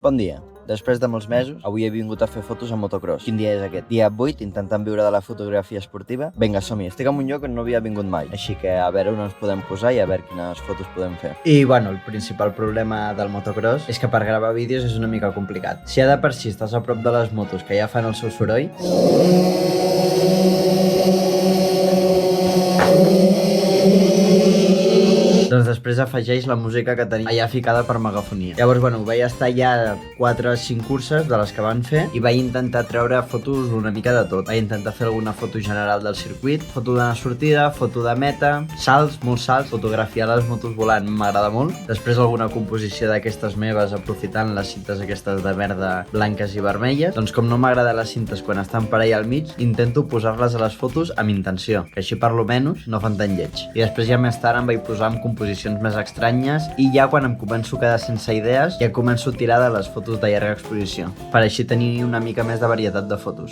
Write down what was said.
Bon dia. Després de molts mesos, avui he vingut a fer fotos amb motocross. Quin dia és aquest? Dia 8, intentant viure de la fotografia esportiva. Vinga, som-hi. Estic en un lloc on no havia vingut mai, així que a veure on ens podem posar i a veure quines fotos podem fer. I, bueno, el principal problema del motocross és que per gravar vídeos és una mica complicat. Si ja de per si estàs a prop de les motos que ja fan el seu soroll, doncs després afegeix la música que tenia allà ficada per megafonia. Llavors, bueno, vaig estar allà 4 o 5 curses de les que van fer i vaig intentar treure fotos una mica de tot. Vaig intentar fer alguna foto general del circuit, foto d'una sortida, foto de meta, salts, molts salts, fotografiar les motos volant m'agrada molt. Després alguna composició d'aquestes meves aprofitant les cintes aquestes de verda, blanques i vermelles. Doncs com no m'agraden les cintes quan estan per allà al mig, intento posar-les a les fotos amb intenció, que així per lo menys no fan tan lleig. I després ja més tard em vaig posar amb composicions més estranyes i ja quan em començo a quedar sense idees ja començo a tirar de les fotos de llarga exposició per així tenir una mica més de varietat de fotos.